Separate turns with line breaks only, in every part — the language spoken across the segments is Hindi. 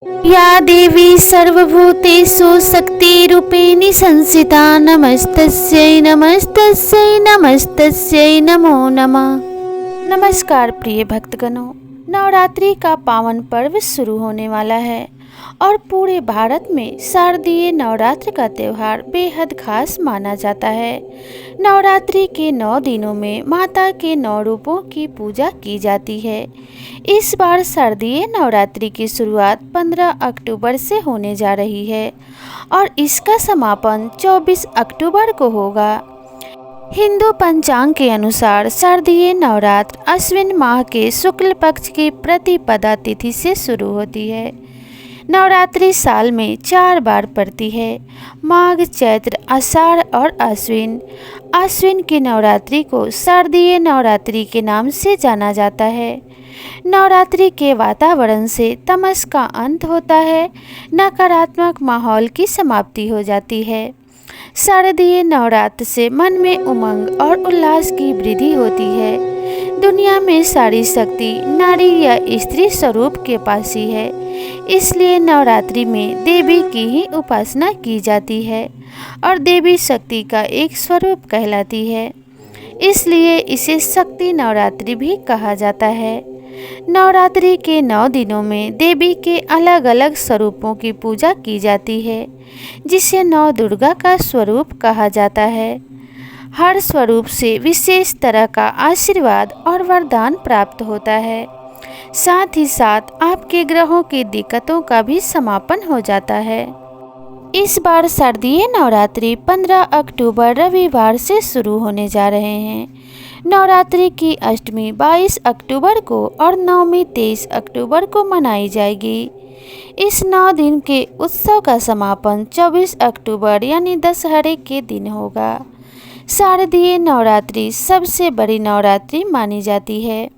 या देवी सर्वभूतेषु शक्तिरूपेणी संस्थिता नमस्तस्यै नमस्तस्यै नमस्तस्यै नमो नमः। नमस्कार प्रिय भक्तगणों, नवरात्रि का पावन पर्व शुरू होने वाला है और पूरे भारत में शारदीय नवरात्र का त्यौहार बेहद खास माना जाता है। नवरात्रि के 9 दिनों में माता के 9 रूपों की पूजा की जाती है। इस बार शारदीय नवरात्रि की शुरुआत 15 अक्टूबर से होने जा रही है और इसका समापन 24 अक्टूबर को होगा। हिंदू पंचांग के अनुसार शारदीय नवरात्र अश्विन माह के शुक्ल पक्ष की प्रतिपदा तिथि से शुरू होती है। नवरात्रि साल में 4 बार पड़ती है, माघ, चैत्र, आषाढ़ और अश्विन। अश्विन की नवरात्रि को शारदीय नवरात्रि के नाम से जाना जाता है। नवरात्रि के वातावरण से तमस का अंत होता है, नकारात्मक माहौल की समाप्ति हो जाती है। शारदीय नवरात्र से मन में उमंग और उल्लास की वृद्धि होती है। दुनिया में सारी शक्ति नारी या स्त्री स्वरूप के पास ही है, इसलिए नवरात्रि में देवी की ही उपासना की जाती है और देवी शक्ति का एक स्वरूप कहलाती है, इसलिए इसे शक्ति नवरात्रि भी कहा जाता है। नवरात्रि के 9 दिनों में देवी के अलग अलग स्वरूपों की पूजा की जाती है, जिसे 9 दुर्गा का स्वरूप कहा जाता है। हर स्वरूप से विशेष तरह का आशीर्वाद और वरदान प्राप्त होता है। साथ ही साथ आपके ग्रहों की दिक्कतों का भी समापन हो जाता है। इस बार शारदीय नवरात्रि 15 अक्टूबर रविवार से शुरू होने जा रहे हैं। नवरात्रि की अष्टमी 22 अक्टूबर को और नवमी 23 अक्टूबर को मनाई जाएगी। इस 9 दिन के उत्सव का समापन 24 अक्टूबर यानी दशहरे के दिन होगा। शारदीय नवरात्रि सबसे बड़ी नवरात्रि मानी जाती है।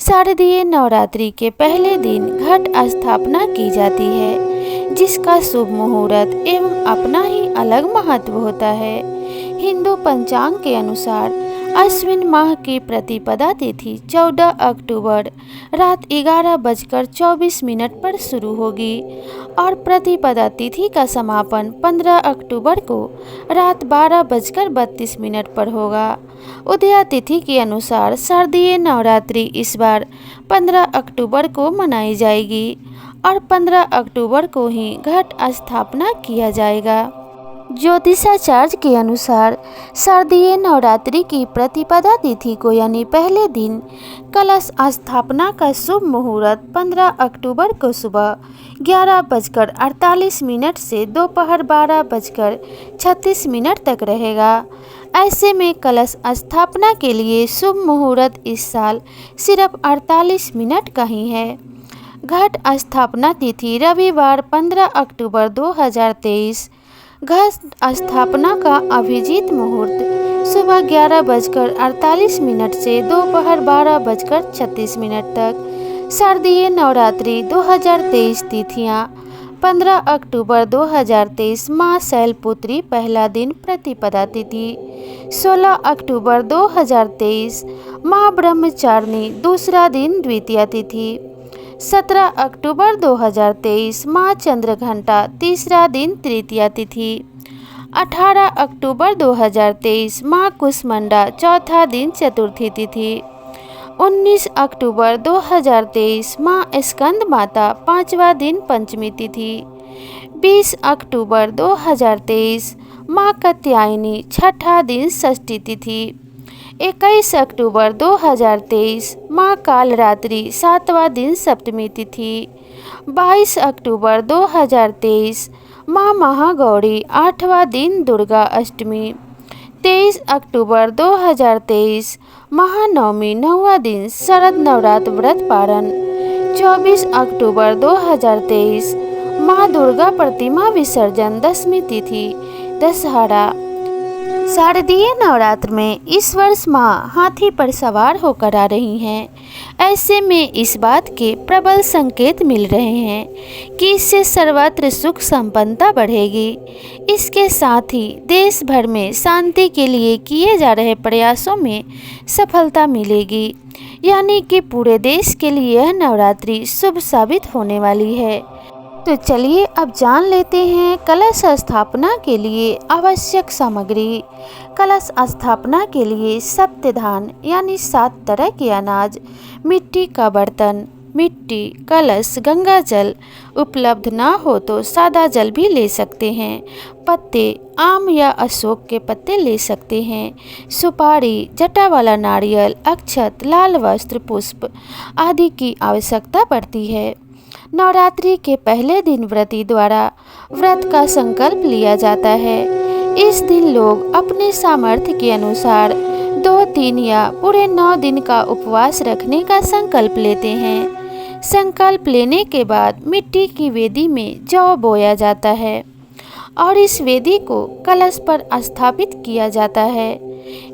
शारदीय नवरात्रि के पहले दिन घट स्थापना की जाती है, जिसका शुभ मुहूर्त एवं अपना ही अलग महत्व होता है। हिंदू पंचांग के अनुसार अश्विन माह की प्रतिपदा तिथि 14 अक्टूबर रात 11:24 पर शुरू होगी और प्रतिपदा तिथि का समापन 15 अक्टूबर को रात 12:32 पर होगा। उदया तिथि के अनुसार शारदीय नवरात्रि इस बार 15 अक्टूबर को मनाई जाएगी और 15 अक्टूबर को ही घट स्थापना किया जाएगा। ज्योतिषाचार्य के अनुसार शारदीय नवरात्रि की प्रतिपदा तिथि को यानी पहले दिन कलश स्थापना का शुभ मुहूर्त 15 अक्टूबर को सुबह 11:48 से दोपहर 12:36 तक रहेगा। ऐसे में कलश स्थापना के लिए शुभ मुहूर्त इस साल सिर्फ 48 मिनट का ही है। घट स्थापना तिथि रविवार 15 अक्टूबर 2023। घट स्थापना का अभिजीत मुहूर्त सुबह 11:48 से दोपहर 12:36 तक। शारदीय नवरात्रि 2023 तिथियां 15 अक्टूबर 2023 माँ शैलपुत्री पहला दिन प्रतिपदा तिथि, 16 अक्टूबर 2023 माँ ब्रह्मचारिणी दूसरा दिन द्वितीया तिथि, 17 अक्टूबर 2023 माँ चंद्रघंटा तीसरा दिन तृतीया तिथि, 18 अक्टूबर 2023 माँ कुष्मांडा चौथा दिन चतुर्थी तिथि, 19 अक्टूबर 2023 माँ स्कंद माता पांचवा दिन पंचमी तिथि, 20 अक्टूबर 2023 माँ कात्यायनी छठा दिन षष्ठी तिथि, 21 अक्टूबर 2023 माँ कालरात्रि सातवां दिन सप्तमी तिथि, 22 अक्टूबर 2023 माँ महागौरी आठवां दिन दुर्गा अष्टमी, 23 अक्टूबर 2023 महानवमी 9वां दिन शरद नवरात्र व्रत पारण, 24 अक्टूबर 2023 माँ दुर्गा प्रतिमा विसर्जन 10वीं तिथि दशहरा। शारदीय नवरात्र में इस वर्ष माँ हाथी पर सवार होकर आ रही हैं। ऐसे में इस बात के प्रबल संकेत मिल रहे हैं कि इससे सर्वत्र सुख संपन्नता बढ़ेगी। इसके साथ ही देश भर में शांति के लिए किए जा रहे प्रयासों में सफलता मिलेगी, यानी कि पूरे देश के लिए यह नवरात्रि शुभ साबित होने वाली है। तो चलिए अब जान लेते हैं कलश स्थापना के लिए आवश्यक सामग्री। कलश स्थापना के लिए सप्तधान यानी 7 तरह के अनाज, मिट्टी का बर्तन, मिट्टी, कलश, गंगा जल, उपलब्ध ना हो तो सादा जल भी ले सकते हैं, पत्ते, आम या अशोक के पत्ते ले सकते हैं, सुपारी, जटा वाला नारियल, अक्षत, लाल वस्त्र, पुष्प आदि की आवश्यकता पड़ती है। नवरात्रि के पहले दिन व्रती द्वारा व्रत का संकल्प लिया जाता है। इस दिन लोग अपने सामर्थ्य के अनुसार 2, 3 या पूरे 9 दिन का उपवास रखने का संकल्प लेते हैं। संकल्प लेने के बाद मिट्टी की वेदी में जौ बोया जाता है और इस वेदी को कलश पर स्थापित किया जाता है।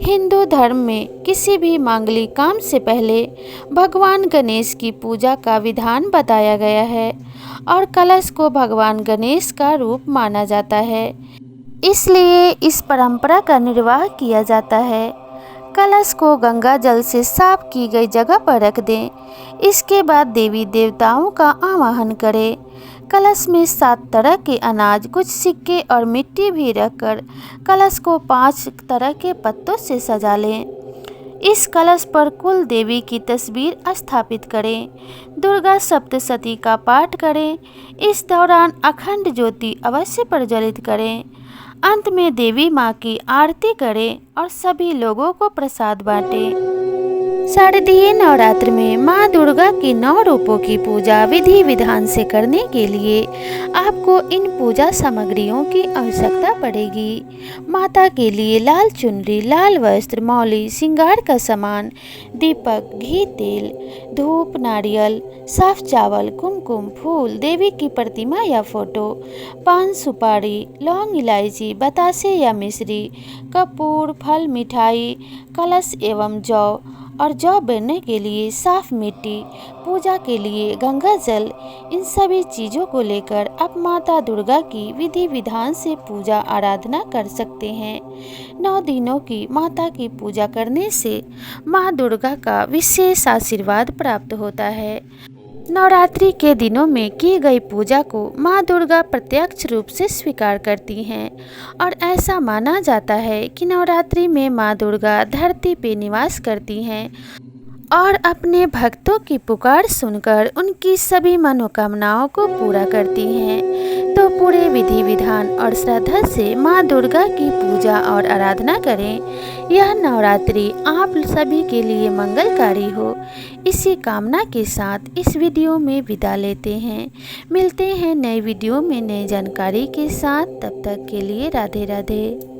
हिंदू धर्म में किसी भी मांगलिक काम से पहले भगवान गणेश की पूजा का विधान बताया गया है और कलश को भगवान गणेश का रूप माना जाता है, इसलिए इस परंपरा का निर्वाह किया जाता है। कलश को गंगा जल से साफ की गई जगह पर रख दें। इसके बाद देवी देवताओं का आवाहन करें। कलश में 7 तरह के अनाज, कुछ सिक्के और मिट्टी भी रखकर कलश को 5 तरह के पत्तों से सजा लें। इस कलश पर कुल देवी की तस्वीर स्थापित करें। दुर्गा सप्तशती का पाठ करें। इस दौरान अखंड ज्योति अवश्य प्रज्वलित करें। अंत में देवी माँ की आरती करें और सभी लोगों को प्रसाद बांटें। शारदीय नवरात्र में माँ दुर्गा की 9 रूपों की पूजा विधि विधान से करने के लिए आपको इन पूजा सामग्रियों की आवश्यकता पड़ेगी। माता के लिए लाल चुनरी, लाल वस्त्र, मौली, श्रृंगार का सामान, दीपक, घी, तेल, धूप, नारियल, साफ चावल, कुमकुम, फूल, देवी की प्रतिमा या फोटो, पान, सुपारी, लौंग, इलायची, बतासे या मिश्री, कपूर, फल, मिठाई, कलश एवं जौ और जौ बेरने के लिए साफ मिट्टी, पूजा के लिए गंगा जल, इन सभी चीज़ों को लेकर आप माता दुर्गा की विधि विधान से पूजा आराधना कर सकते हैं। 9 दिनों की माता की पूजा करने से माँ दुर्गा का विशेष आशीर्वाद प्राप्त होता है। नवरात्रि के दिनों में की गई पूजा को माँ दुर्गा प्रत्यक्ष रूप से स्वीकार करती हैं और ऐसा माना जाता है कि नवरात्रि में माँ दुर्गा धरती पे निवास करती हैं और अपने भक्तों की पुकार सुनकर उनकी सभी मनोकामनाओं को पूरा करती हैं। तो पूरे विधि विधान और श्रद्धा से माँ दुर्गा की पूजा और आराधना करें। यह नवरात्रि आप सभी के लिए मंगलकारी हो, इसी कामना के साथ इस वीडियो में विदा लेते हैं। मिलते हैं नए वीडियो में नई जानकारी के साथ। तब तक के लिए राधे राधे।